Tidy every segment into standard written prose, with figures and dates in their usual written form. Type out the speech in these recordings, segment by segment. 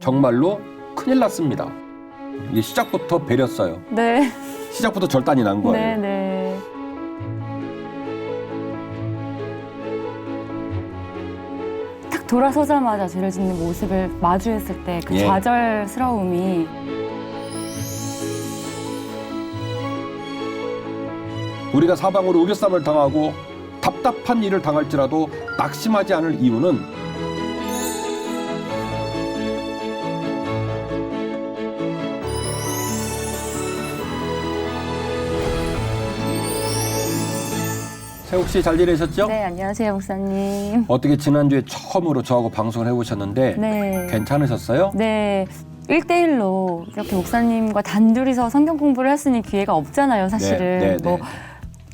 정말로 큰일 났습니다. 이게 시작부터 배렸어요. 네. 시작부터 절단이 난 거예요. 네, 네. 딱 돌아서자마자 죄를 짓는 모습을 마주했을 때 그 예. 좌절스러움이 우리가 사방으로 우겨쌈을 당하고 답답한 일을 당할지라도 낙심하지 않을 이유는 세욱 씨 잘 지내셨죠? 네, 안녕하세요, 목사님. 어떻게 지난주에 처음으로 저하고 방송을 해보셨는데 네. 괜찮으셨어요? 네. 1대1로 이렇게 목사님과 단둘이서 성경 공부를 할 수 있는 기회가 없잖아요, 사실은. 네, 네, 뭐 네.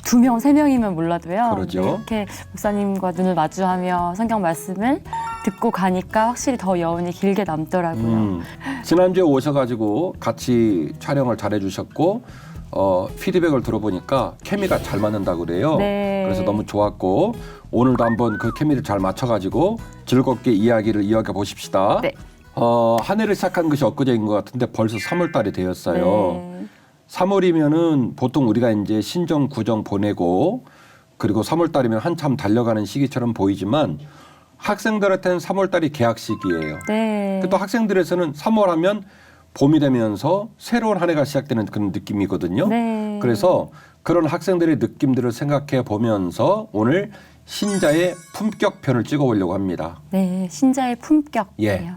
2명, 3명이면 몰라도요. 그러죠. 근데 이렇게 목사님과 눈을 마주하며 성경 말씀을 듣고 가니까 확실히 더 여운이 길게 남더라고요. 지난주에 오셔가지고 같이 촬영을 잘해주셨고 피드백을 들어보니까 케미가 잘 맞는다고 그래요. 네. 그래서 너무 좋았고 오늘도 한번 그 케미를 잘 맞춰가지고 즐겁게 이야기를 이어가 보십시다. 네. 한 해를 시작한 것이 엊그제인 것 같은데 벌써 3월 달이 되었어요. 네. 3월이면은 보통 우리가 이제 신정 구정 보내고 그리고 3월 달이면 한참 달려가는 시기처럼 보이지만 학생들한테는 3월 달이 개학 시기예요. 네. 또 학생들에서는 3월 하면 봄이 되면서 새로운 한 해가 시작되는 그런 느낌이거든요. 네. 그래서 그런 학생들의 느낌들을 생각해 보면서 오늘 신자의 품격편을 찍어보려고 합니다. 네, 신자의 품격이에요. 예.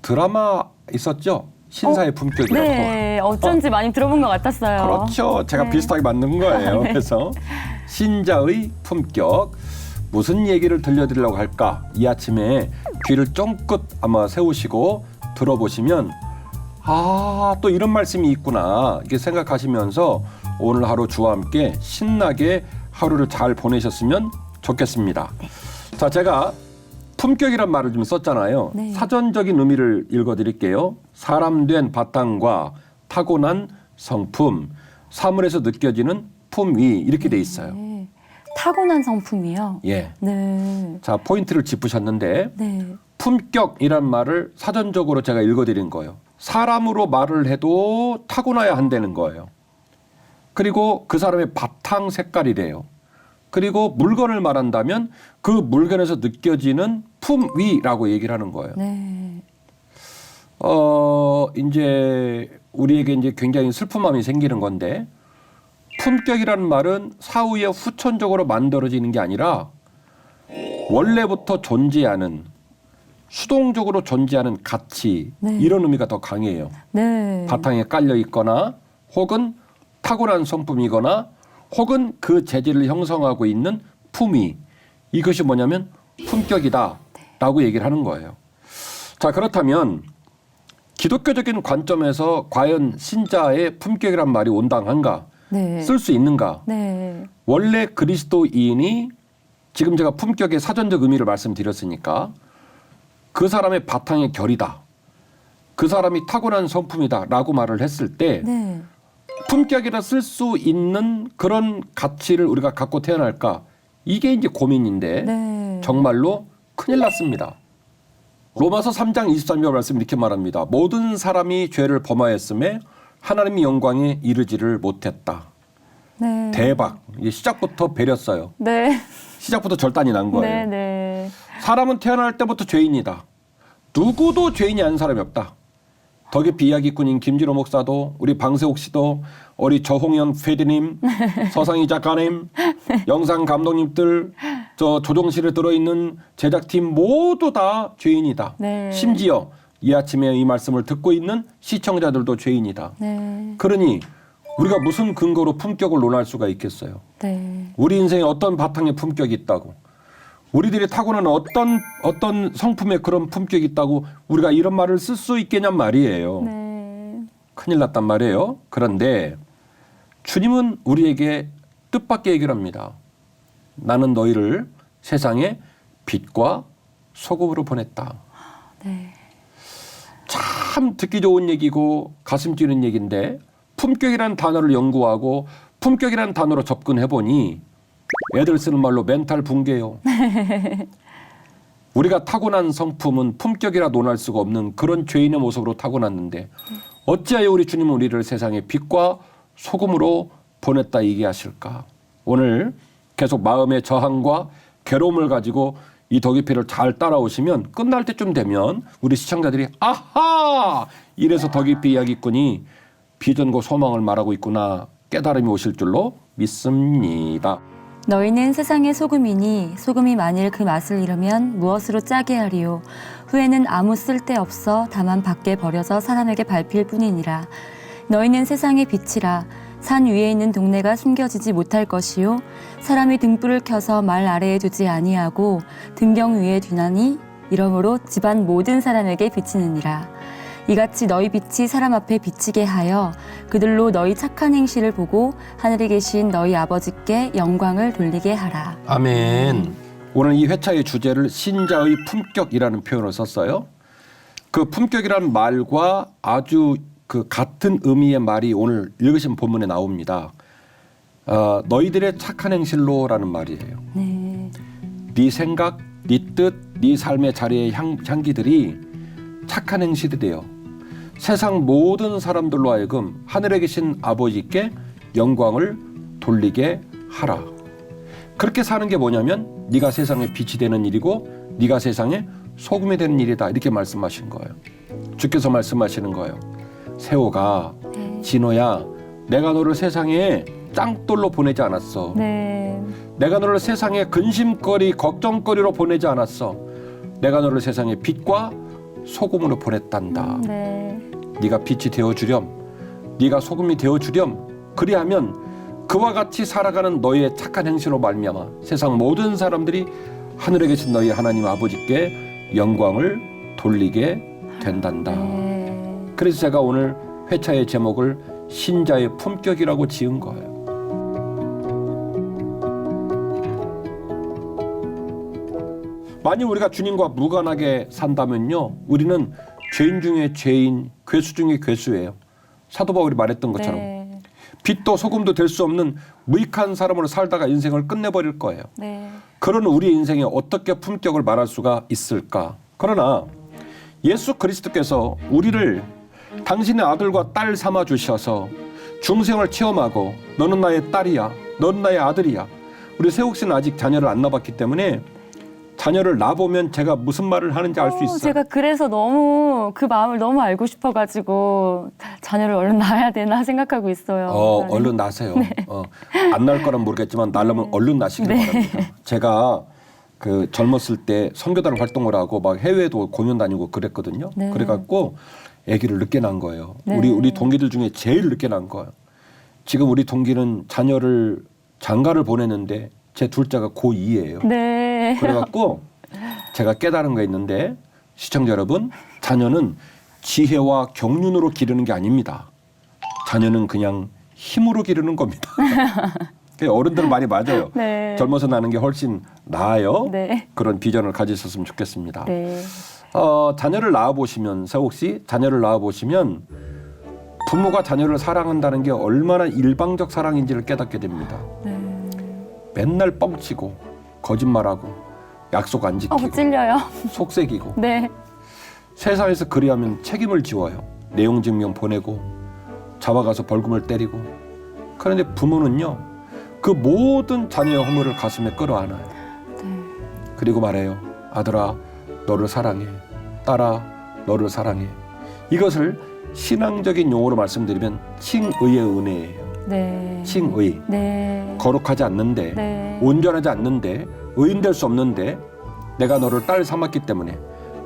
드라마 있었죠? 신사의 품격이라고. 네, 어쩐지 많이 들어본 것 같았어요. 그렇죠. 제가 네. 비슷하게 만든 거예요. 네. 그래서 신자의 품격. 무슨 얘기를 들려드리려고 할까? 이 아침에 귀를 쫑긋 아마 세우시고 들어보시면 또 이런 말씀이 있구나 이렇게 생각하시면서 오늘 하루 주와 함께 신나게 하루를 잘 보내셨으면 좋겠습니다. 자, 제가 품격이란 말을 좀 썼잖아요. 네. 사전적인 의미를 읽어드릴게요. 사람 된 바탕과 타고난 성품, 사물에서 느껴지는 품위 이렇게 돼 있어요. 네. 타고난 성품이요. 예. 네. 자, 포인트를 짚으셨는데 네. 품격이란 말을 사전적으로 제가 읽어드린 거예요. 사람으로 말을 해도 타고나야 한다는 거예요. 그리고 그 사람의 바탕 색깔이래요. 그리고 물건을 말한다면 그 물건에서 느껴지는 품위라고 얘기를 하는 거예요. 네. 이제 우리에게 이제 굉장히 슬픈 마음이 생기는 건데 품격이라는 말은 사후에 후천적으로 만들어지는 게 아니라 원래부터 존재하는 수동적으로 존재하는 가치 네. 이런 의미가 더 강해요. 네. 바탕에 깔려 있거나 혹은 타고난 성품이거나 혹은 그 재질을 형성하고 있는 품위 이것이 뭐냐면 품격이다라고 얘기를 하는 거예요. 자, 그렇다면 기독교적인 관점에서 과연 신자의 품격이란 말이 온당한가? 네. 쓸 수 있는가? 네. 원래 그리스도인이 지금 제가 품격의 사전적 의미를 말씀드렸으니까 그 사람의 바탕의 결이다. 그 사람이 타고난 성품이다라고 말을 했을 때 네. 품격이라 쓸 수 있는 그런 가치를 우리가 갖고 태어날까? 이게 이제 고민인데 네. 정말로 큰일 났습니다. 로마서 3장 23절 말씀 이렇게 말합니다. 모든 사람이 죄를 범하였음에 하나님의 영광에 이르지를 못했다. 네. 대박. 이게 시작부터 배렸어요. 네. 시작부터 절단이 난 거예요. 네. 네. 사람은 태어날 때부터 죄인이다. 누구도 죄인이 아닌 사람이 없다. 더 깊이 이야기꾼인 김진호 목사도 우리 방세옥 씨도 우리 저홍현 PD님, 서상희 작가님, 영상 감독님들, 저 조종실에 들어있는 제작팀 모두 다 죄인이다. 네. 심지어 이 아침에 이 말씀을 듣고 있는 시청자들도 죄인이다. 네. 그러니 우리가 무슨 근거로 품격을 논할 수가 있겠어요. 네. 우리 인생에 어떤 바탕에 품격이 있다고. 우리들이 타고난 어떤 성품에 그런 품격이 있다고 우리가 이런 말을 쓸 수 있겠냔 말이에요. 네. 큰일 났단 말이에요. 그런데 주님은 우리에게 뜻밖의 얘기를 합니다. 나는 너희를 세상에 빛과 소금으로 보냈다. 네. 참 듣기 좋은 얘기고 가슴 찌는 얘기인데 품격이라는 단어를 연구하고 품격이라는 단어로 접근해보니 애들 쓰는 말로 멘탈 붕괴요. 우리가 타고난 성품은 품격이라 논할 수가 없는 그런 죄인의 모습으로 타고났는데 어찌하여 우리 주님은 우리를 세상에 빛과 소금으로 보냈다 얘기하실까? 오늘 계속 마음의 저항과 괴로움을 가지고 이 덕이피를 잘 따라오시면 끝날 때쯤 되면 우리 시청자들이 아하! 이래서 덕이피 이야기꾼이 비전과 소망을 말하고 있구나 깨달음이 오실 줄로 믿습니다. 너희는 세상의 소금이니 소금이 만일 그 맛을 잃으면 무엇으로 짜게 하리요. 후에는 아무 쓸데없어 다만 밖에 버려져 사람에게 밟힐 뿐이니라. 너희는 세상의 빛이라. 산 위에 있는 동네가 숨겨지지 못할 것이요. 사람이 등불을 켜서 말 아래에 두지 아니하고 등경 위에 두나니 이러므로 집안 모든 사람에게 비치느니라. 이같이 너희 빛이 사람 앞에 비치게 하여 그들로 너희 착한 행실을 보고 하늘에 계신 너희 아버지께 영광을 돌리게 하라. 아멘. 오늘 이 회차의 주제를 신자의 품격이라는 표현을 썼어요. 그 품격이라는 말과 아주 그 같은 의미의 말이 오늘 읽으신 본문에 나옵니다. 너희들의 착한 행실로라는 말이에요. 네 생각, 네 뜻, 네 삶의 자리의 향기들이 착한 행실이래요. 세상 모든 사람들로 하여금 하늘에 계신 아버지께 영광을 돌리게 하라. 그렇게 사는 게 뭐냐면 네가 세상에 빛이 되는 일이고 네가 세상에 소금이 되는 일이다. 이렇게 말씀하신 거예요. 주께서 말씀하시는 거예요. 세호가 진호야 내가 너를 세상에 짱돌로 보내지 않았어. 네. 내가 너를 세상에 근심거리 걱정거리로 보내지 않았어. 내가 너를 세상에 빛과 소금으로 보냈단다. 네. 네가 빛이 되어주렴. 네가 소금이 되어주렴. 그리하면 그와 같이 살아가는 너의 착한 행실로 말미암아 세상 모든 사람들이 하늘에 계신 너희 하나님 아버지께 영광을 돌리게 된단다. 그래서 제가 오늘 회차의 제목을 신자의 품격이라고 지은 거예요. 만약 우리가 주님과 무관하게 산다면요, 우리는 죄인 중에 죄인, 괴수 중에 괴수예요. 사도 바울이 말했던 것처럼 네. 빛도 소금도 될 수 없는 무익한 사람으로 살다가 인생을 끝내버릴 거예요. 네. 그런 우리 인생에 어떻게 품격을 말할 수가 있을까? 그러나 예수 그리스도께서 우리를 당신의 아들과 딸 삼아 주셔서 중생을 체험하고 너는 나의 딸이야, 너는 나의 아들이야. 우리 세옥 씨는 아직 자녀를 안 낳았기 때문에 자녀를 낳아보면 제가 무슨 말을 하는지 알 수 있어요. 제가 그래서 너무 그 마음을 너무 알고 싶어가지고 자녀를 얼른 낳아야 되나 생각하고 있어요. 얼른 낳으세요. 네. 안 낳을 거란 모르겠지만 낳으려면 얼른 낳으시길 바랍니다. 제가 그 젊었을 때 선교단 활동을 하고 막 해외도 공연 다니고 그랬거든요. 네. 그래갖고 아기를 늦게 낳은 거예요. 네. 우리 동기들 중에 제일 늦게 낳은 거예요. 지금 우리 동기는 자녀를 장가를 보내는데 제 둘째가 고2예요. 네. 그래갖고 제가 깨달은 거 있는데 시청자 여러분, 자녀는 지혜와 경륜으로 기르는 게 아닙니다. 자녀는 그냥 힘으로 기르는 겁니다. 어른들은 많이 맞아요. 네. 젊어서 나는 게 훨씬 나아요. 네. 그런 비전을 가지셨으면 좋겠습니다. 네. 자녀를 낳아보시면, 세옥 씨, 자녀를 낳아보시면 부모가 자녀를 사랑한다는 게 얼마나 일방적 사랑인지를 깨닫게 됩니다. 네. 맨날 뻥치고 거짓말하고 약속 안 지키고 찔려요. 속색이고 네. 세상에서 그리하면 책임을 지워요. 내용 증명 보내고 잡아가서 벌금을 때리고. 그런데 부모는요, 그 모든 자녀의 허물을 가슴에 끌어안아요. 네. 그리고 말해요. 아들아, 너를 사랑해. 딸아, 너를 사랑해. 이것을 신앙적인 용어로 말씀드리면 칭의의 은혜예요. 네. 칭의. 네. 거룩하지 않는데, 네. 온전하지 않는데, 의인될 수 없는데, 내가 너를 딸 삼았기 때문에,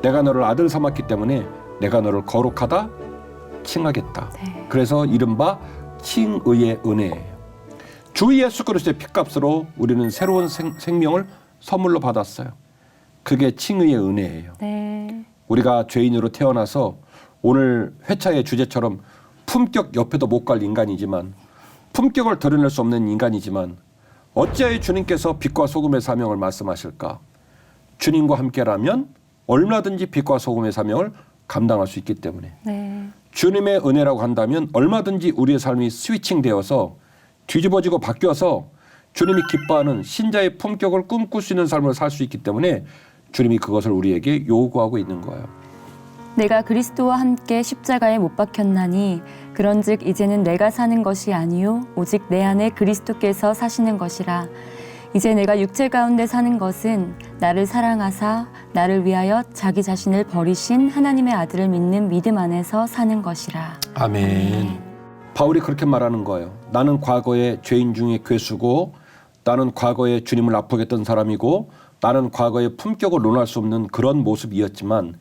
내가 너를 아들 삼았기 때문에 내가 너를 거룩하다 칭하겠다. 네. 그래서 이른바 칭의의 은혜예요. 주 예수 그리스도의 피값으로 우리는 새로운 생명을 선물로 받았어요. 그게 칭의의 은혜예요. 네. 우리가 죄인으로 태어나서 오늘 회차의 주제처럼 품격 옆에도 못 갈 인간이지만, 품격을 드러낼 수 없는 인간이지만 어찌하여 주님께서 빛과 소금의 사명을 말씀하실까? 주님과 함께라면 얼마든지 빛과 소금의 사명을 감당할 수 있기 때문에. 네. 주님의 은혜라고 한다면 얼마든지 우리의 삶이 스위칭되어서 뒤집어지고 바뀌어서 주님이 기뻐하는 신자의 품격을 꿈꿀 수 있는 삶을 살 수 있기 때문에 주님이 그것을 우리에게 요구하고 있는 거예요. 내가 그리스도와 함께 십자가에 못 박혔나니 그런즉 이제는 내가 사는 것이 아니요 오직 내 안에 그리스도께서 사시는 것이라. 이제 내가 육체 가운데 사는 것은 나를 사랑하사 나를 위하여 자기 자신을 버리신 하나님의 아들을 믿는 믿음 안에서 사는 것이라. 아멘. 바울이 그렇게 말하는 거예요. 나는 과거에 죄인 중에 괴수고, 나는 과거에 주님을 아프게 했던 사람이고, 나는 과거에 품격을 논할 수 없는 그런 모습이었지만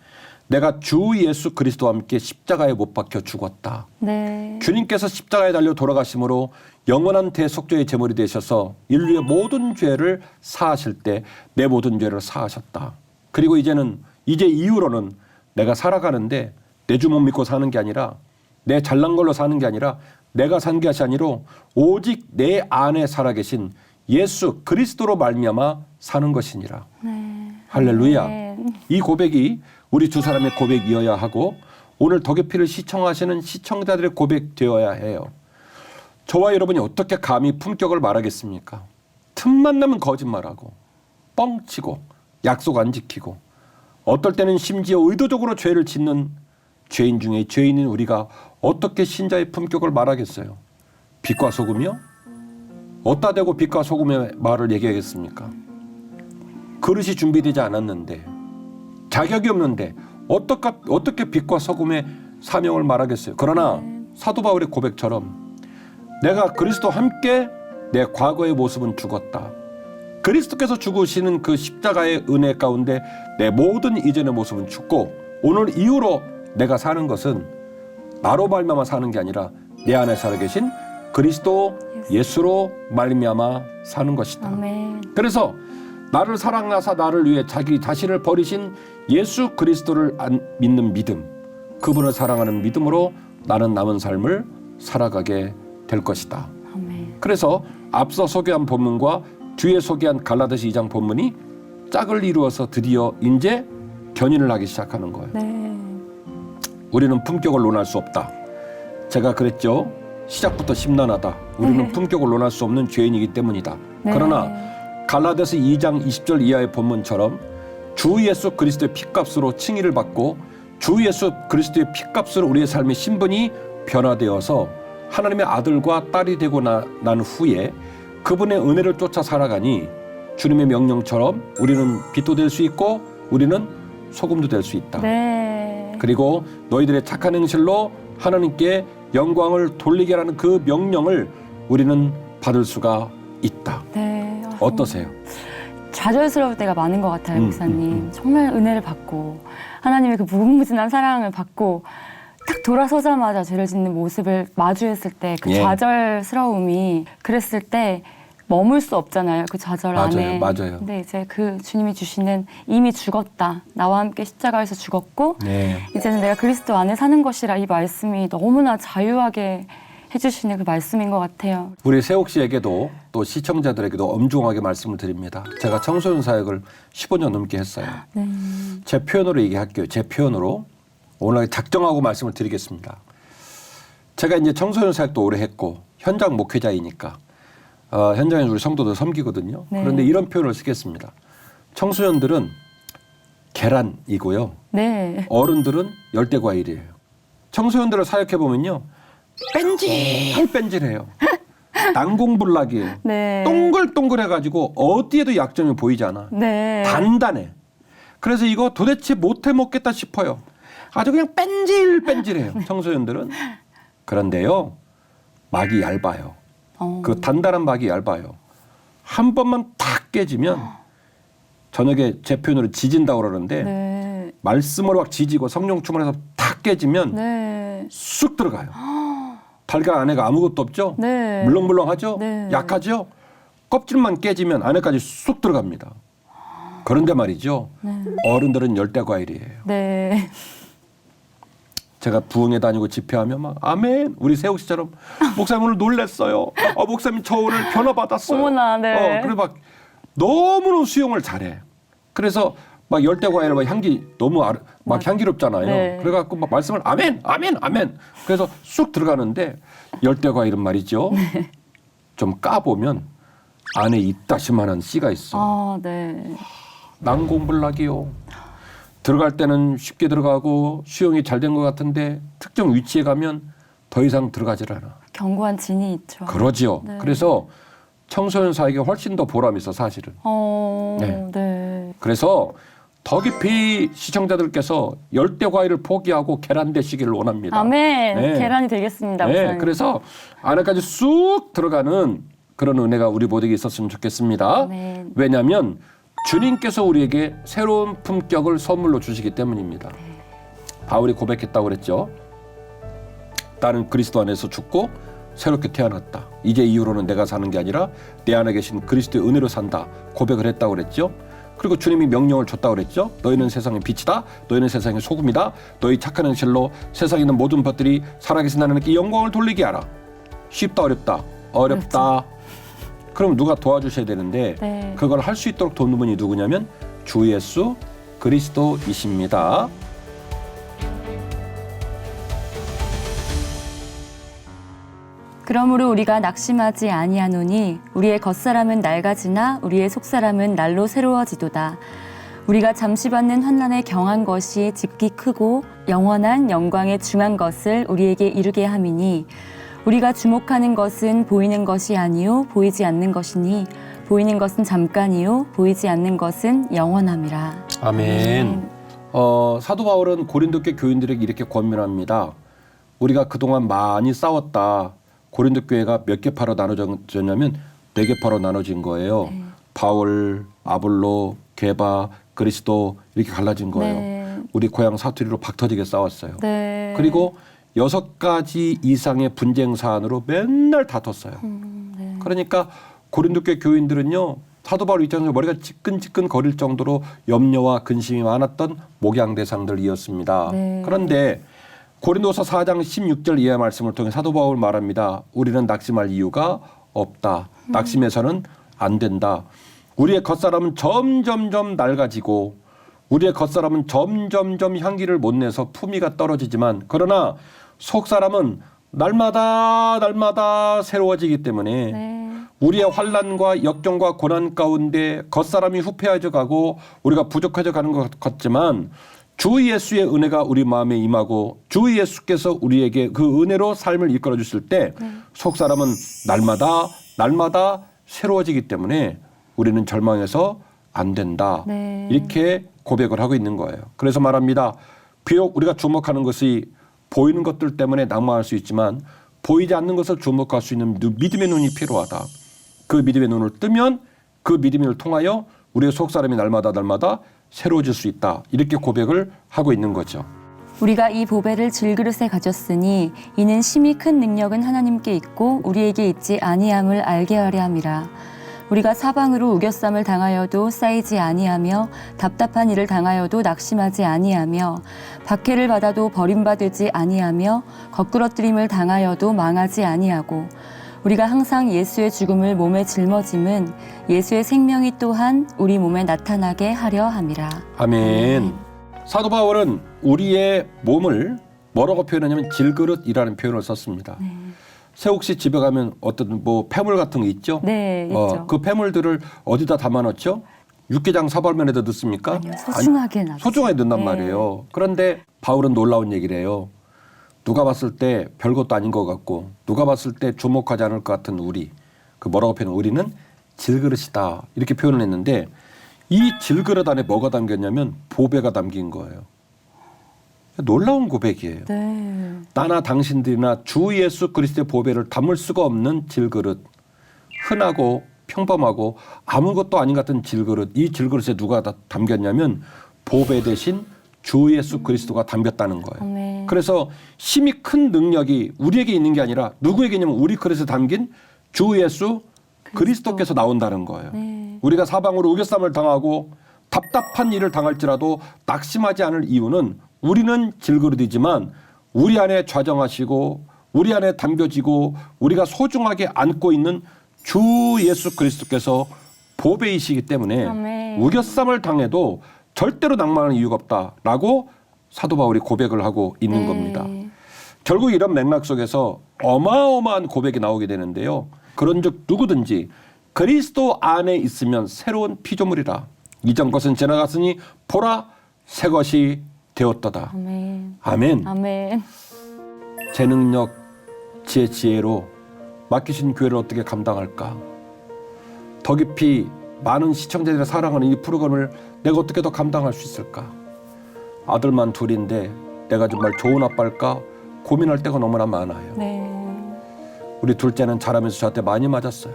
내가 주 예수 그리스도와 함께 십자가에 못 박혀 죽었다. 네. 주님께서 십자가에 달려 돌아가심으로 영원한 대속죄의 제물이 되셔서 인류의 모든 죄를 사하실 때 내 모든 죄를 사하셨다. 그리고 이제 이후로는 내가 살아가는데 내 주 못 믿고 사는 게 아니라, 내 잘난 걸로 사는 게 아니라, 내가 산 것이 아니라 오직 내 안에 살아계신 예수 그리스도로 말미암아 사는 것이니라. 네. 할렐루야. 네. 이 고백이 우리 두 사람의 고백이어야 하고 오늘 덕유피를 시청하시는 시청자들의 고백 되어야 해요. 저와 여러분이 어떻게 감히 품격을 말하겠습니까? 틈만 나면 거짓말하고 뻥치고 약속 안 지키고 어떨 때는 심지어 의도적으로 죄를 짓는 죄인 중에 죄인인 우리가 어떻게 신자의 품격을 말하겠어요? 빛과 소금이요? 어디다 대고 빛과 소금의 말을 얘기하겠습니까? 그릇이 준비되지 않았는데, 자격이 없는데 어떻게 빛과 소금의 사명을 말하겠어요? 그러나 사도 바울의 고백처럼 내가 그리스도와 함께 내 과거의 모습은 죽었다. 그리스도께서 죽으시는 그 십자가의 은혜 가운데 내 모든 이전의 모습은 죽고 오늘 이후로 내가 사는 것은 나로 말미암아 사는 게 아니라 내 안에 살아계신 그리스도 예수로 말미암아 사는 것이다. 아멘. 그래서 나를 사랑하사 나를 위해 자기 자신을 버리신 예수 그리스도를 믿는 믿음, 그분을 사랑하는 믿음으로 나는 남은 삶을 살아가게 될 것이다. 아멘. 그래서 앞서 소개한 본문과 뒤에 소개한 갈라디아서 2장 본문이 짝을 이루어서 드디어 이제 견인을 하기 시작하는 거예요. 네. 우리는 품격을 논할 수 없다. 제가 그랬죠. 시작부터 심란하다. 우리는 품격을 논할 수 없는 죄인이기 때문이다. 네. 그러나 갈라디아서 2장 20절 이하의 본문처럼 주 예수 그리스도의 피값으로 칭의를 받고 주 예수 그리스도의 피값으로 우리의 삶의 신분이 변화되어서 하나님의 아들과 딸이 되고 난 후에 그분의 은혜를 쫓아 살아가니 주님의 명령처럼 우리는 빛도 될 수 있고 우리는 소금도 될 수 있다. 네. 그리고 너희들의 착한 행실로 하나님께 영광을 돌리게 하는 그 명령을 우리는 받을 수가 있다. 네. 어떠세요? 좌절스러울 때가 많은 것 같아요, 목사님. 정말 은혜를 받고 하나님의 그 무궁무진한 사랑을 받고 딱 돌아서자마자 죄를 짓는 모습을 마주했을 때 그 예. 좌절스러움이 그랬을 때 머물 수 없잖아요. 그 좌절 안에. 맞아요. 근데 이제 그 주님이 주시는 이미 죽었다. 나와 함께 십자가에서 죽었고 네. 이제는 내가 그리스도 안에 사는 것이라 이 말씀이 너무나 자유하게 해주시는 그 말씀인 것 같아요. 우리 세옥 씨에게도 또 시청자들에게도 엄중하게 말씀을 드립니다. 제가 청소년 사역을 15년 넘게 했어요. 네. 제 표현으로 얘기할게요. 제 표현으로 오늘 작정하고 말씀을 드리겠습니다. 제가 이제 청소년 사역도 오래 했고 현장 목회자이니까 현장에서 우리 성도들 섬기거든요. 네. 그런데 이런 표현을 쓰겠습니다. 청소년들은 계란이고요. 네. 어른들은 열대과일이에요. 청소년들을 사역해 보면요, 뺀질뺀질해요. 난공불락이에요. 네. 동글동글해가지고 어디에도 약점이 보이지 않아. 네. 단단해. 그래서 이거 도대체 못해 먹겠다 싶어요. 아주 그냥 뺀질뺀질해요. 청소년들은. 그런데요, 막이 얇아요. 그 단단한 막이 얇아요. 한 번만 탁 깨지면 저녁에 제 표현으로 지진다고 그러는데 네. 말씀으로 막 지지고 성령 충만해서 탁 깨지면 네. 쑥 들어가요. 달걀 안에가 아무것도 없죠? 네. 물렁물렁하죠? 네. 약하죠? 껍질만 깨지면 안에까지 쑥 들어갑니다. 그런데 말이죠. 어른들은 열대과일이에요. 네. 제가 부흥회 다니고 집회하면 막 아멘, 우리 세욱 씨처럼 목사님 오늘 놀랬어요. 목사님 저 오늘 변화 받았어요. 어머나, 네. 그래 막 너무너무 수용을 잘해. 그래서 막 열대과일 막 향기 너무 막 향기롭잖아요. 네. 그래갖고 막 말씀을 아멘, 아멘, 아멘. 그래서 쑥 들어가는데 열대과일은 말이죠. 좀 까보면 안에 입다시만한 씨가 있어. 아, 네. 난공불락이요. 들어갈 때는 쉽게 들어가고 수용이 잘 된 것 같은데 특정 위치에 가면 더 이상 들어가질 않아. 견고한 진이 있죠. 그러지요. 네. 그래서 청소년 사에게 훨씬 더 보람이 있어 사실은. 네. 네. 그래서 더 깊이 시청자들께서 열대 과일을 포기하고 계란 되시기를 원합니다. 아멘. 네. 계란이 되겠습니다. 네, 목사님. 그래서 안에까지 쑥 들어가는 그런 은혜가 우리 모두에게 있었으면 좋겠습니다. 아멘. 왜냐하면 주님께서 우리에게 새로운 품격을 선물로 주시기 때문입니다. 바울이 고백했다고 그랬죠. 나는 그리스도 안에서 죽고 새롭게 태어났다. 이제 이후로는 내가 사는 게 아니라 내 안에 계신 그리스도의 은혜로 산다. 고백을 했다고 그랬죠. 그리고 주님이 명령을 줬다고 그랬죠. 너희는 세상의 빛이다. 너희는 세상의 소금이다. 너희 착한 행실로 세상에 있는 모든 것들이 살아계신 하나님께 영광을 돌리게 하라. 쉽다 어렵다. 어렵다. 그럼 누가 도와주셔야 되는데 네. 그걸 할 수 있도록 돕는 분이 누구냐면 주 예수 그리스도이십니다. 그러므로 우리가 낙심하지 아니하노니 우리의 겉사람은 낡아지나 우리의 속사람은 날로 새로워지도다. 우리가 잠시 받는 환난에 경한 것이 직기 크고 영원한 영광에 중한 것을 우리에게 이루게 함이니 우리가 주목하는 것은 보이는 것이 아니요 보이지 않는 것이니 보이는 것은 잠깐이요 보이지 않는 것은 영원함이라. 아멘. 사도 바울은 고린도 교회 교인들에게 이렇게 권면합니다. 우리가 그동안 많이 싸웠다. 고린도 교회가 몇 개파로 나눠졌냐면 4개파로 나눠진 거예요. 바울, 아볼로, 게바, 그리스도 이렇게 갈라진 거예요. 네. 우리 고향 사투리로 박터지게 싸웠어요. 네. 그리고 6가지 이상의 분쟁 사안으로 맨날 다퉜어요. 네. 그러니까 고린도 교회 교인들은요. 사도 바울 입장에서 머리가 지끈지끈 거릴 정도로 염려와 근심이 많았던 목양 대상들이었습니다. 네. 그런데 고린도서 4장 16절 이하의 말씀을 통해 사도 바울 말합니다. 우리는 낙심할 이유가 없다. 낙심해서는 안 된다. 우리의 겉사람은 점점점 낡아지고 우리의 겉사람은 점점점 향기를 못 내서 품위가 떨어지지만 그러나 속사람은 날마다 새로워지기 때문에 네. 우리의 환난과 역경과 고난 가운데 겉사람이 후패해져 가고 우리가 부족해져 가는 것 같지만 주 예수의 은혜가 우리 마음에 임하고 주 예수께서 우리에게 그 은혜로 삶을 이끌어 주실 때 속사람은 날마다 새로워지기 때문에 우리는 절망해서 안 된다. 네. 이렇게 고백을 하고 있는 거예요. 그래서 말합니다. 비록 우리가 주목하는 것이 보이는 것들 때문에 낭만할 수 있지만 보이지 않는 것을 주목할 수 있는 믿음의 눈이 필요하다. 그 믿음의 눈을 뜨면 그 믿음을 통하여 우리의 속사람이 날마다 새로워질 수 있다. 이렇게 고백을 하고 있는 거죠. 우리가 이 보배를 질그릇에 가졌으니 이는 심히 큰 능력은 하나님께 있고 우리에게 있지 아니함을 알게 하려 함이라. 우리가 사방으로 우겨쌈을 당하여도 쌓이지 아니하며 답답한 일을 당하여도 낙심하지 아니하며 박해를 받아도 버림받지 아니하며 거꾸러뜨림을 당하여도 망하지 아니하고 우리가 항상 예수의 죽음을 몸에 짊어짐은 예수의 생명이 또한 우리 몸에 나타나게 하려 함이라. 아멘. 사도 바울은 우리의 몸을 뭐라고 표현하냐면 질그릇이라는 표현을 썼습니다. 새 혹시 집에 가면 어떤 뭐 폐물 같은 거 있죠? 네, 있죠. 그 폐물들을 어디다 담아놓죠? 육개장 사발면에다 넣습니까? 아니요, 소중하게 놔두죠. 소중하게 넣는단 네. 말이에요. 그런데 바울은 놀라운 얘기를 해요. 누가 봤을 때 별것도 아닌 것 같고 누가 봤을 때 주목하지 않을 것 같은 우리. 그 뭐라고 표현해? 우리는 질그릇이다. 이렇게 표현을 했는데 이 질그릇 안에 뭐가 담겼냐면 보배가 담긴 거예요. 놀라운 고백이에요. 네. 나나 당신들이나 주 예수 그리스도의 보배를 담을 수가 없는 질그릇. 흔하고 평범하고 아무것도 아닌 같은 질그릇. 이 질그릇에 누가 담겼냐면 보배 대신 주 예수 그리스도가 담겼다는 거예요. 아멘. 그래서 힘이 큰 능력이 우리에게 있는 게 아니라 누구에게 있냐면 우리 그릇에 담긴 주 예수 그리스도께서 나온다는 거예요. 네. 우리가 사방으로 우겨쌈을 당하고 답답한 일을 당할지라도 낙심하지 않을 이유는 우리는 질그릇이지만 우리 안에 좌정하시고 우리 안에 담겨지고 우리가 소중하게 안고 있는 주 예수 그리스도께서 보배이시기 때문에 아멘. 우겨쌈을 당해도 절대로 낭만하는 이유가 없다라고 사도 바울이 고백을 하고 있는 네. 겁니다. 결국 이런 맥락 속에서 어마어마한 고백이 나오게 되는데요. 그런즉 누구든지 그리스도 안에 있으면 새로운 피조물이라. 이전 것은 지나갔으니 보라 새 것이 되었도다. 아멘. 아멘. 아멘. 제 능력, 제 지혜로 맡기신 교회를 어떻게 감당할까? 더 깊이 많은 시청자들의 사랑하는 이 프로그램을 내가 어떻게 더 감당할 수 있을까? 아들만 둘인데 내가 정말 좋은 아빠일까? 고민할 때가 너무나 많아요. 네. 우리 둘째는 자라면서 저한테 많이 맞았어요.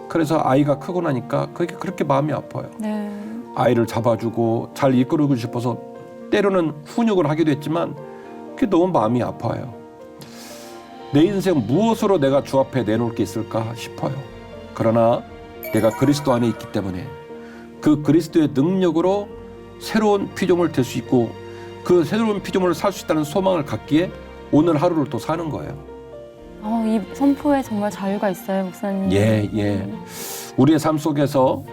그래서 아이가 크고 나니까 그게 그렇게 마음이 아파요. 네. 아이를 잡아주고 잘 이끌고 싶어서 때로는 훈육을 하기도 했지만 그게 너무 마음이 아파요. 내 인생 무엇으로 내가 주 앞에 내놓을 게 있을까 싶어요. 그러나 내가 그리스도 안에 있기 때문에 그 그리스도의 능력으로 새로운 피조물을 될 수 있고 그 새로운 피조물을 살 수 있다는 소망을 갖기에 오늘 하루를 또 사는 거예요. 이 선포에 정말 자유가 있어요, 목사님. 예. 우리의 삶 속에서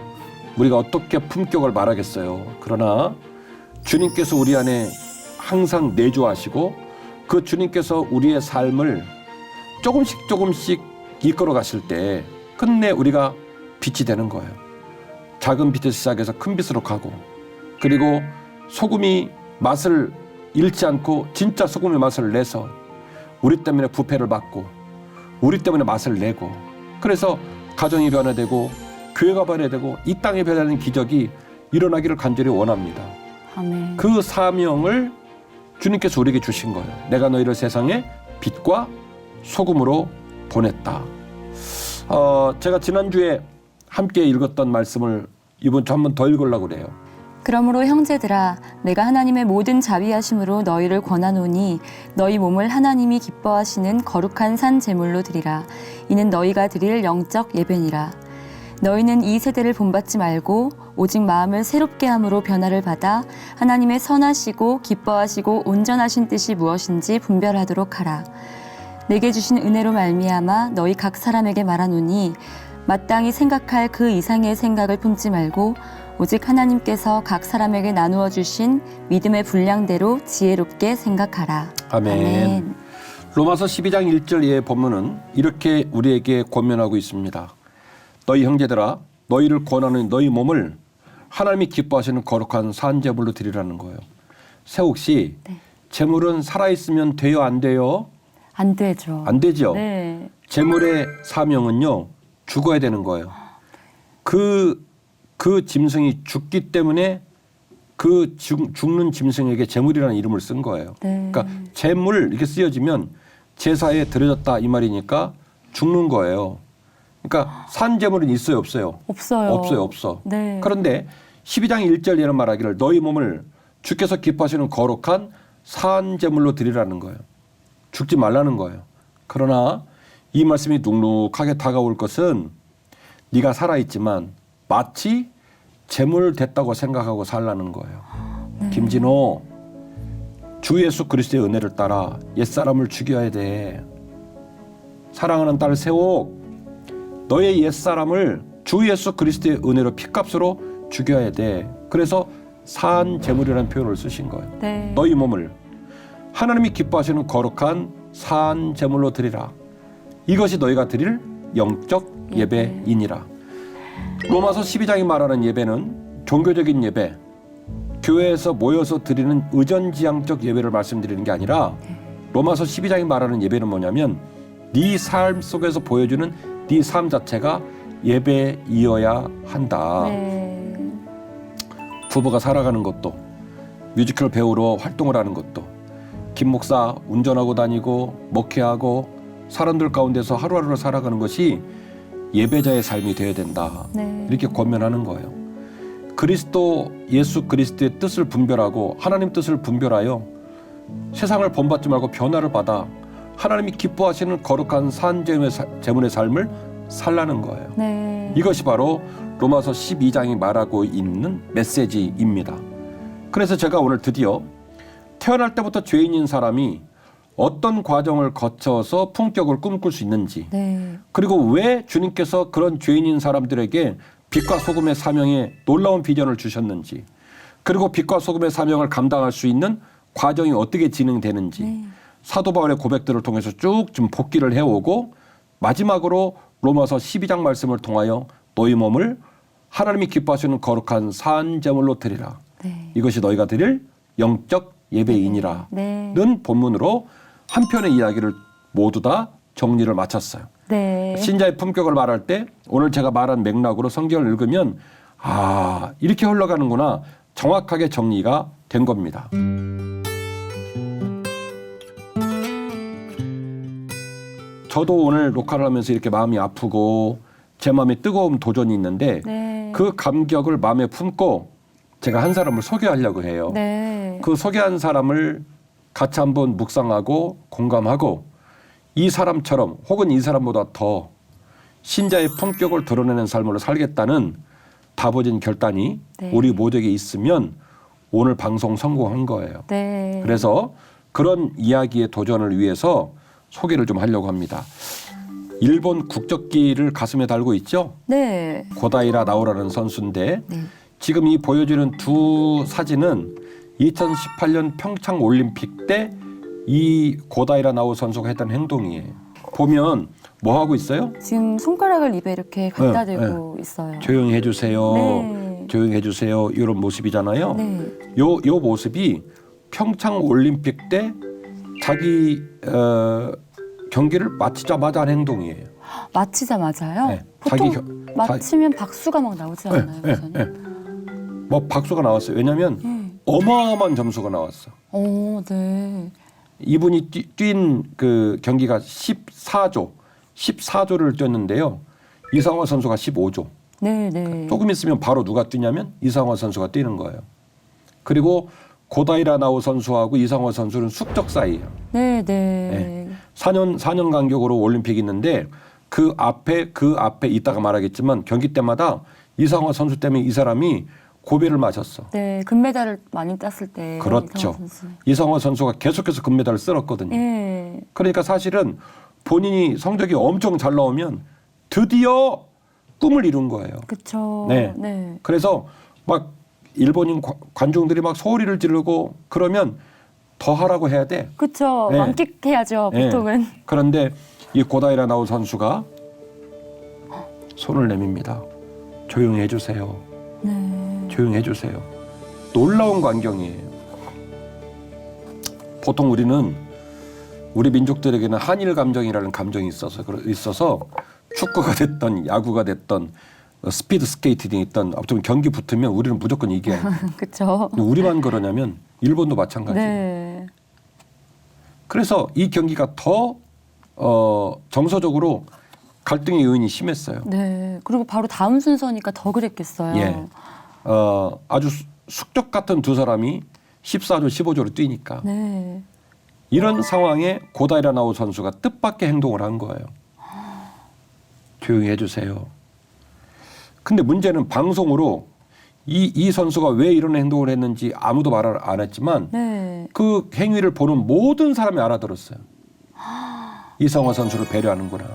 우리가 어떻게 품격을 말하겠어요. 그러나 주님께서 우리 안에 항상 내주하시고 그 주님께서 우리의 삶을 조금씩 이끌어 가실 때 끝내 우리가 빛이 되는 거예요. 작은 빛에서 시작해서 큰 빛으로 가고 그리고 소금이 맛을 잃지 않고 진짜 소금의 맛을 내서 우리 때문에 부패를 받고 우리 때문에 맛을 내고 그래서 가정이 변화되고 교회가 변화되고 이 땅이 변화되는 기적이 일어나기를 간절히 원합니다. 아멘. 그 사명을 주님께서 우리에게 주신 거예요. 내가 너희를 세상에 빛과 소금으로 보냈다. 제가 지난주에 함께 읽었던 말씀을 이번 주 한 번 더 읽으려고 그래요. 그러므로 형제들아 내가 하나님의 모든 자비하심으로 너희를 권하노니 너희 몸을 하나님이 기뻐하시는 거룩한 산 제물로 드리라. 이는 너희가 드릴 영적 예배니라. 너희는 이 세대를 본받지 말고 오직 마음을 새롭게 함으로 변화를 받아 하나님의 선하시고 기뻐하시고 온전하신 뜻이 무엇인지 분별하도록 하라. 내게 주신 은혜로 말미암아 너희 각 사람에게 말하노니 마땅히 생각할 그 이상의 생각을 품지 말고 오직 하나님께서 각 사람에게 나누어 주신 믿음의 분량대로 지혜롭게 생각하라. 아멘. 로마서 12장 1절의 본문은 이렇게 우리에게 권면하고 있습니다. 너희 형제들아 너희를 권하는 너희 몸을 하나님이 기뻐하시는 거룩한 산제물로 드리라는 거예요. 세옥 씨, 네. 제물은 살아있으면 돼요 안 돼요? 안 되죠. 안 되죠. 네. 제물의 사명은요 죽어야 되는 거예요. 그 짐승이 죽기 때문에 그 죽는 짐승에게 제물이라는 이름을 쓴 거예요. 네. 그러니까 제물 이렇게 쓰여지면 제사에 드려졌다 이 말이니까 죽는 거예요. 그러니까 산 제물은 있어요 없어요? 없어요. 없어. 네. 그런데 12장 1절에는 말하기를 너희 몸을 주께서 기뻐하시는 거룩한 산 제물로 드리라는 거예요. 죽지 말라는 거예요. 그러나 이 말씀이 눅눅하게 다가올 것은 네가 살아있지만 마치 제물 됐다고 생각하고 살라는 거예요. 네. 김진호, 주 예수 그리스도의 은혜를 따라 옛사람을 죽여야 돼. 사랑하는 딸 세옥, 너의 옛사람을 주 예수 그리스도의 은혜로 피값으로 죽여야 돼. 그래서 산 제물이라는 표현을 쓰신 거예요. 네. 너희 몸을 하나님이 기뻐하시는 거룩한 산 제물로 드리라. 이것이 너희가 드릴 영적 예배이니라. 로마서 12장이 말하는 예배는 종교적인 예배, 교회에서 모여서 드리는 의전지향적 예배를 말씀드리는 게 아니라 로마서 12장이 말하는 예배는 뭐냐면 네 삶 속에서 보여주는 네 삶 자체가 예배이어야 한다. 네. 부부가 살아가는 것도 뮤지컬 배우로 활동을 하는 것도 김 목사 운전하고 다니고 목회하고 사람들 가운데서 하루하루를 살아가는 것이 예배자의 삶이 되어야 된다. 네. 이렇게 권면하는 거예요. 그리스도 예수 그리스도의 뜻을 분별하고 하나님 뜻을 분별하여 세상을 본받지 말고 변화를 받아 하나님이 기뻐하시는 거룩한 산 제물의 삶을 살라는 거예요. 네. 이것이 바로 로마서 12장이 말하고 있는 메시지입니다. 그래서 제가 오늘 드디어 태어날 때부터 죄인인 사람이 어떤 과정을 거쳐서 품격을 꿈꿀 수 있는지 네. 그리고 왜 주님께서 그런 죄인인 사람들에게 빛과 소금의 사명에 놀라운 비전을 주셨는지 그리고 빛과 소금의 사명을 감당할 수 있는 과정이 어떻게 진행되는지 네. 사도 바울의 고백들을 통해서 쭉 좀 복기를 해오고 마지막으로 로마서 12장 말씀을 통하여 너희 몸을 하나님이 기뻐하시는 거룩한 산제물로 드리라. 네. 이것이 너희가 드릴 영적 예배이니라. 네. 는 본문으로 한 편의 이야기를 모두 다 정리를 마쳤어요. 네. 신자의 품격을 말할 때 오늘 제가 말한 맥락으로 성경을 읽으면 아, 이렇게 흘러가는구나. 정확하게 정리가 된 겁니다. 저도 오늘 녹화를 하면서 이렇게 마음이 아프고 제 마음에 뜨거운 도전이 있는데 네. 그 감격을 마음에 품고 제가 한 사람을 소개하려고 해요. 네. 그 소개한 사람을 같이 한번 묵상하고 공감하고 이 사람처럼 혹은 이 사람보다 더 신자의 품격을 드러내는 삶으로 살겠다는 다부진 결단이 네. 우리 모두에게 있으면 오늘 방송 성공한 거예요. 네. 그래서 그런 이야기의 도전을 위해서 소개를 좀 하려고 합니다. 일본 국적기를 가슴에 달고 있죠. 네. 고다이라 나오라는 선수인데 네. 지금 이 보여주는 두 사진은 2018년 평창 올림픽 때 이 고다이라 나오 선수가 했던 행동이에요. 보면 뭐 하고 있어요? 지금 손가락을 입에 이렇게 갖다 네, 대고 있어요. 조용히 해주세요. 네. 조용히 해주세요. 이런 모습이잖아요. 네. 요 모습이 평창 올림픽 때 자기 경기를 마치자마자 한 행동이에요. 마치자마자요? 네. 보통 자기 마치면 박수가 막 나오지 않나요? 네, 우선은? 네. 뭐 박수가 나왔어요. 왜냐하면 어마어마한 점수가 나왔어. 오, 네. 이분이 뛴 그 경기가 14조를 뛰었는데요. 이상화 선수가 15조. 네, 네. 조금 있으면 바로 누가 뛰냐면 이상화 선수가 뛰는 거예요. 그리고 고다이라 나오 선수하고 이상화 선수는 숙적 사이예요. 네, 네. 네. 4년 간격으로 올림픽이 있는데 그 앞에 이따가 말하겠지만 경기 때마다 이상화 선수 때문에 이 사람이 고배를 마셨어. 네, 금메달을 많이 땄을 때. 그렇죠. 이상화 선수. 이상화 선수가 계속해서 금메달을 쓸었거든요. 네. 그러니까 사실은 본인이 성적이 엄청 잘 나오면 드디어 꿈을 이룬 거예요. 그렇죠. 네. 네. 그래서 막 일본인 관중들이 막 소리를 지르고 그러면 더 하라고 해야 돼. 그렇죠. 네. 만끽해야죠. 네. 보통은. 그런데 이 고다이라 나오 선수가 손을 내밉니다. 조용히 해주세요. 네. 조용히 해주세요. 놀라운 광경이에요. 보통 우리는 우리 민족들에게는 한일 감정이라는 감정이 있어서 축구가 됐던 야구가 됐던 스피드 스케이팅이 있던 아무튼 경기 붙으면 우리는 무조건 이겨야 돼. 그렇죠. 우리만 그러냐면 일본도 마찬가지예요. 네. 그래서 이 경기가 더 정서적으로 갈등의 요인이 심했어요. 네. 그리고 바로 다음 순서니까 더 그랬겠어요. 예. 아주 숙적 같은 두 사람이 14조, 15조로 뛰니까. 네. 이런 상황에 고다이라 나오 선수가 뜻밖의 행동을 한 거예요. 조용히 해주세요. 근데 문제는 방송으로 이 선수가 왜 이런 행동을 했는지 아무도 말을 안 했지만 네. 그 행위를 보는 모든 사람이 알아들었어요. 이상화 선수를 배려하는구나.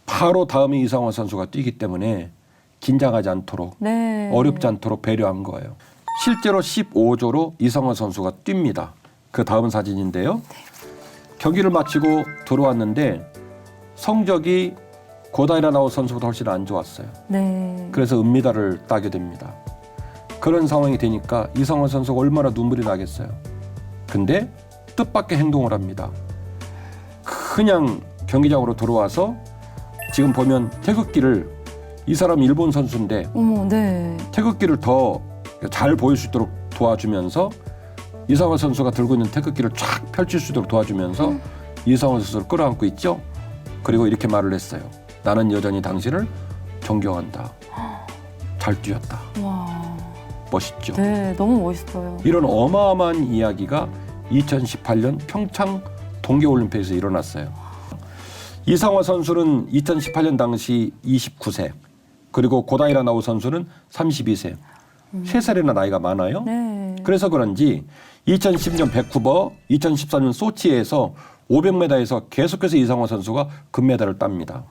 바로 다음에 이상화 선수가 뛰기 때문에 긴장하지 않도록 네. 어렵지 않도록 배려한 거예요. 실제로 15조로 이상화 선수가 뜁니다. 그 다음 사진인데요. 경기를 마치고 들어왔는데 성적이 고다이라 나오 선수보다 훨씬 안 좋았어요. 네. 그래서 은메달을 따게 됩니다. 그런 상황이 되니까 이상화 선수가 얼마나 눈물이 나겠어요. 근데 뜻밖의 행동을 합니다. 그냥 경기장으로 들어와서 지금 보면 태극기를 이 사람 일본 선수인데 어머, 네. 태극기를 더 잘 보일 수 있도록 도와주면서 이상화 선수가 들고 있는 태극기를 쫙 펼칠 수 있도록 도와주면서 이상화 선수를 끌어안고 있죠. 그리고 이렇게 말을 했어요. 나는 여전히 당신을 존경한다. 잘 뛰었다. 와. 멋있죠. 네, 너무 멋있어요. 이런 어마어마한 이야기가 2018년 평창 동계올림픽에서 일어났어요. 이상화 선수는 2018년 당시 29세, 그리고 고다이라 나오 선수는 32세. 3살이나 나이가 많아요. 네. 그래서 그런지 2010년 밴쿠버, 2014년 소치에서 500m에서 계속해서 이상화 선수가 금메달을 땁니다.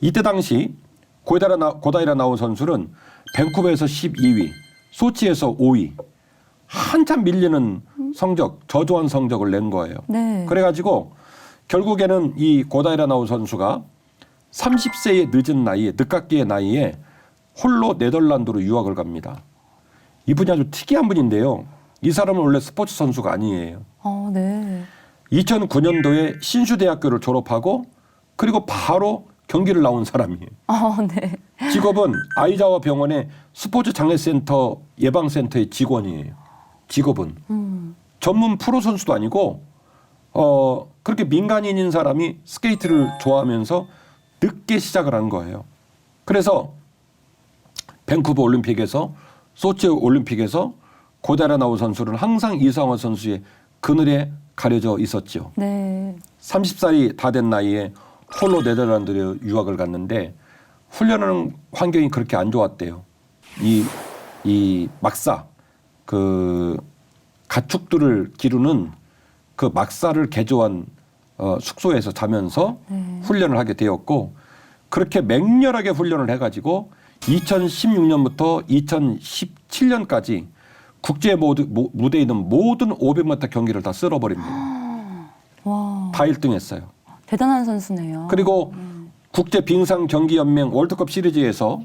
이때 당시 고다이라 나오 선수는 밴쿠버에서 12위, 소치에서 5위. 한참 밀리는 성적, 저조한 성적을 낸 거예요. 네. 그래가지고 결국에는 이 고다이라 나오 선수가 30세의 늦은 나이에, 늦깎이의 나이에 홀로 네덜란드로 유학을 갑니다. 이분이 아주 특이한 분인데요. 이 사람은 원래 스포츠 선수가 아니에요. 네. 2009년도에 신슈대학교를 졸업하고 그리고 바로 경기를 나온 사람이에요. 네. 직업은 아이자와 병원의 스포츠 장애센터 예방센터의 직원이에요. 직업은. 전문 프로 선수도 아니고 그렇게 민간인인 사람이 스케이트를 좋아하면서 늦게 시작을 한 거예요. 그래서 밴쿠버 올림픽에서 소치 올림픽에서 고다라 나우 선수는 항상 이상화 선수의 그늘에 가려져 있었죠. 네. 30살이 다 된 나이에 홀로 네덜란드로 유학을 갔는데 훈련하는 환경이 그렇게 안 좋았대요. 이 막사 그 가축들을 기르는 그 막사를 개조한 숙소에서 자면서 훈련을 하게 되었고 그렇게 맹렬하게 훈련을 해가지고 2016년부터 2017년까지 국제 무대에 있는 모든 500m 경기를 다 쓸어버립니다. 와. 다 1등했어요. 대단한 선수네요. 그리고 국제 빙상 경기 연맹 월드컵 시리즈에서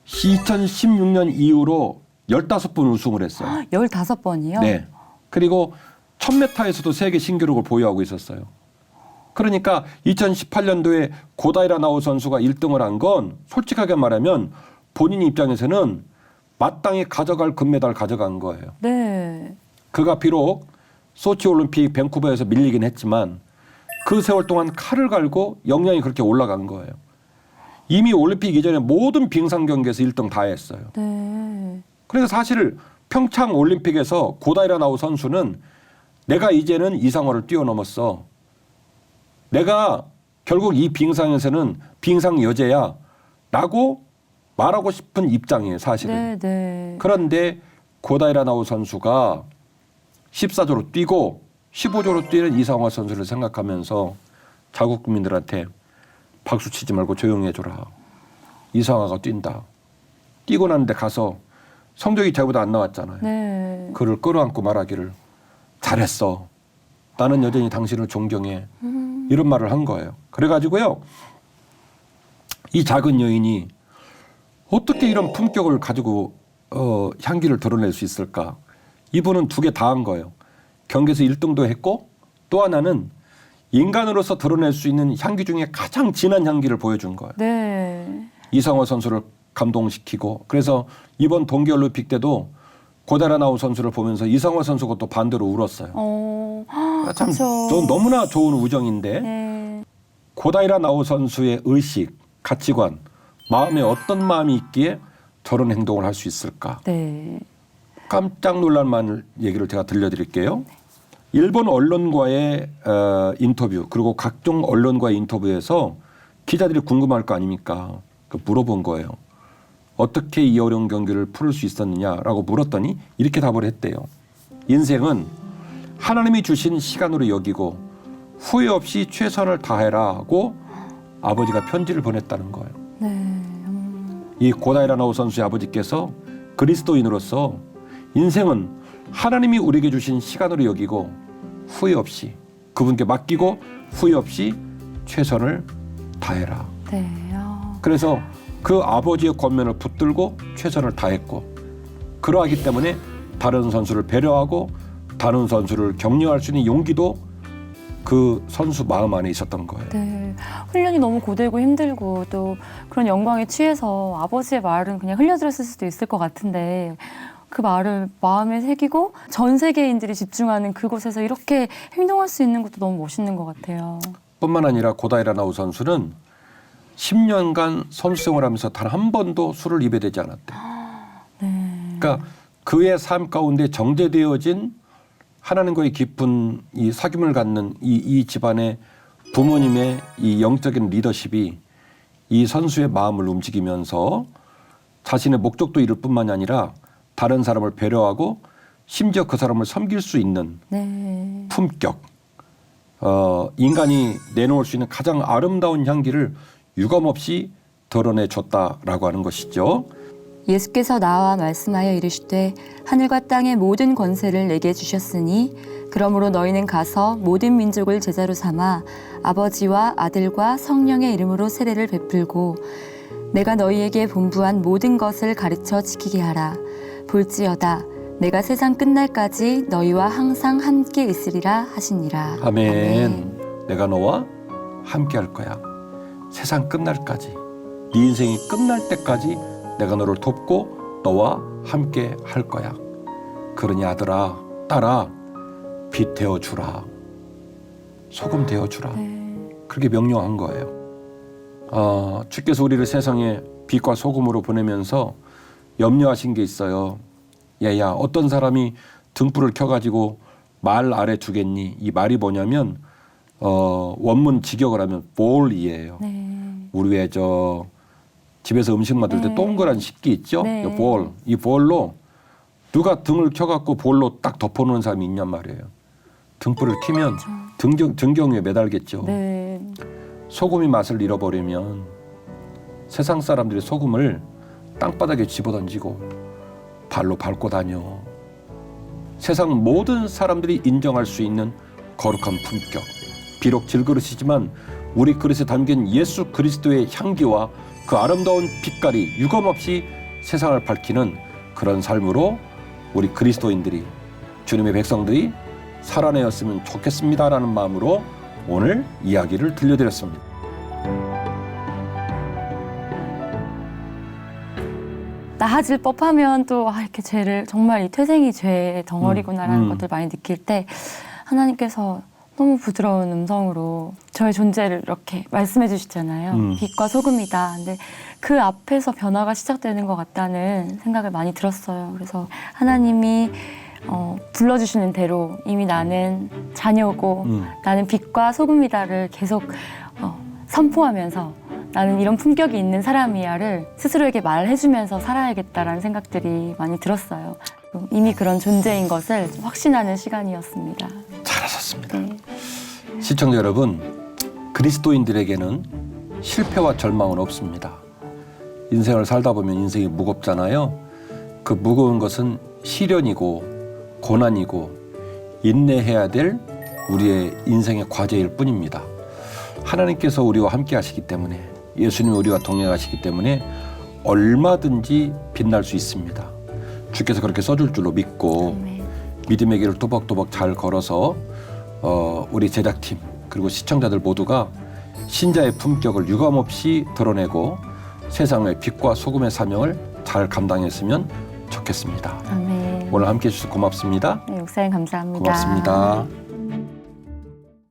2016년 이후로 15번 우승을 했어요. 15번이요? 네. 그리고 1000m에서도 세계 신기록을 보유하고 있었어요. 그러니까 2018년도에 고다이라 나우 선수가 1등을 한 건 솔직하게 말하면 본인 입장에서는 마땅히 가져갈 금메달을 가져간 거예요. 네. 그가 비록 소치 올림픽 밴쿠버에서 밀리긴 했지만 그 세월 동안 칼을 갈고 역량이 그렇게 올라간 거예요. 이미 올림픽 이전에 모든 빙상 경기에서 1등 다 했어요. 네. 그래서 사실 평창 올림픽에서 고다이라 나우 선수는 내가 이제는 이상화를 뛰어넘었어. 내가 결국 이 빙상에서는 빙상 여제야 라고 말하고 싶은 입장이에요. 사실은. 네. 그런데 고다이라 나우 선수가 14조로 뛰고 15조로 뛰는 이상화 선수를 생각하면서 자국 국민들한테 박수 치지 말고 조용히 해줘라. 이상화가 뛴다. 뛰고 났는데 가서 성적이 자기보다 안 나왔잖아요. 네. 그를 끌어안고 말하기를 잘했어. 나는 여전히 당신을 존경해. 이런 말을 한 거예요. 그래가지고요. 이 작은 여인이 어떻게 이런 품격을 가지고 향기를 드러낼 수 있을까. 이분은 두 개 다 한 거예요. 경기에서 1등도 했고 또 하나는 인간으로서 드러낼 수 있는 향기 중에 가장 진한 향기를 보여준 거예요. 네. 이상화 선수를 감동시키고 그래서 이번 동계올림픽 때도 고다이라 나우 선수를 보면서 이상화 선수가 또 반대로 울었어요. 참 너무나 좋은 우정인데 네. 고다이라 나우 선수의 의식, 가치관, 마음에 어떤 마음이 있기에 저런 행동을 할 수 있을까. 네. 깜짝 놀랄 만한 얘기를 제가 들려드릴게요. 일본 언론과의 인터뷰 그리고 각종 언론과의 인터뷰에서 기자들이 궁금할 거 아닙니까? 물어본 거예요. 어떻게 이 어려운 경기를 풀을 수 있었느냐라고 물었더니 이렇게 답을 했대요. 인생은 하나님이 주신 시간으로 여기고 후회 없이 최선을 다해라고 아버지가 편지를 보냈다는 거예요. 네. 이 고다이라 나우 선수의 아버지께서 그리스도인으로서 인생은 하나님이 우리에게 주신 시간으로 여기고 후회 없이 그분께 맡기고 후회 없이 최선을 다해라. 네. 그래서 그 아버지의 권면을 붙들고 최선을 다했고 그러하기 때문에 다른 선수를 배려하고 다른 선수를 격려할 수 있는 용기도 그 선수 마음 안에 있었던 거예요. 네. 훈련이 너무 고되고 힘들고 또 그런 영광에 취해서 아버지의 말은 그냥 흘려들었을 수도 있을 것 같은데 그 말을 마음에 새기고 전 세계인들이 집중하는 그곳에서 이렇게 행동할 수 있는 것도 너무 멋있는 것 같아요. 뿐만 아니라 고다이라 나우 선수는 10년간 선수 생활하면서 단 한 번도 술을 입에 대지 않았대요. 네. 그러니까 그의 삶 가운데 정제되어진 하나님과의 깊은 이 사귐을 갖는 이 집안의 부모님의 이 영적인 리더십이 이 선수의 마음을 움직이면서 자신의 목적도 이룰 뿐만이 아니라 다른 사람을 배려하고 심지어 그 사람을 섬길 수 있는 네. 품격, 인간이 내놓을 수 있는 가장 아름다운 향기를 유감없이 드러내줬다라고 하는 것이죠. 예수께서 나와 말씀하여 이르시되 하늘과 땅의 모든 권세를 내게 주셨으니 그러므로 너희는 가서 모든 민족을 제자로 삼아 아버지와 아들과 성령의 이름으로 세례를 베풀고 내가 너희에게 본부한 모든 것을 가르쳐 지키게 하라. 볼지어다 내가 세상 끝날까지 너희와 항상 함께 있으리라 하시니라. 아멘. 내가 너와 함께 할 거야. 세상 끝날까지. 네 인생이 끝날 때까지 내가 너를 돕고 너와 함께 할 거야. 그러니 아들아, 딸아, 빛 되어주라. 소금 되어주라. 그렇게 명령한 거예요. 주께서 우리를 세상에 빛과 소금으로 보내면서 염려하신 게 있어요. 얘야, 어떤 사람이 등불을 켜가지고 말 아래 두겠니? 이 말이 뭐냐면 원문 직역을 하면 볼이에요. 우리 왜 저 집에서 음식 만들 때 동그란 식기 있죠? 이 볼. 이 볼로 누가 등을 켜갖고 볼로 딱 덮어놓은 사람이 있냔 말이에요. 등불을 켜면 등경유에 매달겠죠. 소금이 맛을 잃어버리면 세상 사람들이 소금을 땅바닥에 집어던지고 발로 밟고 다녀. 세상 모든 사람들이 인정할 수 있는 거룩한 품격. 비록 질그릇이지만 우리 그릇에 담긴 예수 그리스도의 향기와 그 아름다운 빛깔이 유감없이 세상을 밝히는 그런 삶으로 우리 그리스도인들이, 주님의 백성들이 살아내었으면 좋겠습니다라는 마음으로 오늘 이야기를 들려드렸습니다. 나아질 법하면 또 이렇게 죄를 정말 이 퇴생이 죄의 덩어리구나라는 것들 많이 느낄 때 하나님께서 너무 부드러운 음성으로 저의 존재를 이렇게 말씀해 주시잖아요. 빛과 소금이다. 근데 그 앞에서 변화가 시작되는 것 같다는 생각을 많이 들었어요. 그래서 하나님이 불러주시는 대로 이미 나는 자녀고 나는 빛과 소금이다를 계속 선포하면서 나는 이런 품격이 있는 사람이야를 스스로에게 말해주면서 살아야겠다라는 생각들이 많이 들었어요. 이미 그런 존재인 것을 확신하는 시간이었습니다. 잘하셨습니다. 시청자 여러분, 그리스도인들에게는 실패와 절망은 없습니다. 인생을 살다 보면 인생이 무겁잖아요. 그 무거운 것은 시련이고 고난이고 인내해야 될 우리의 인생의 과제일 뿐입니다. 하나님께서 우리와 함께 하시기 때문에, 예수님이 우리와 동행하시기 때문에 얼마든지 빛날 수 있습니다. 주께서 그렇게 써줄 줄로 믿고 믿음의 길을 또박또박 잘 걸어서 우리 제작팀 그리고 시청자들 모두가 신자의 품격을 유감없이 드러내고 세상의 빛과 소금의 사명을 잘 감당했으면 좋겠습니다. 아멘. 오늘 함께해 주셔서 고맙습니다. 네, 목사님 감사합니다. 고맙습니다.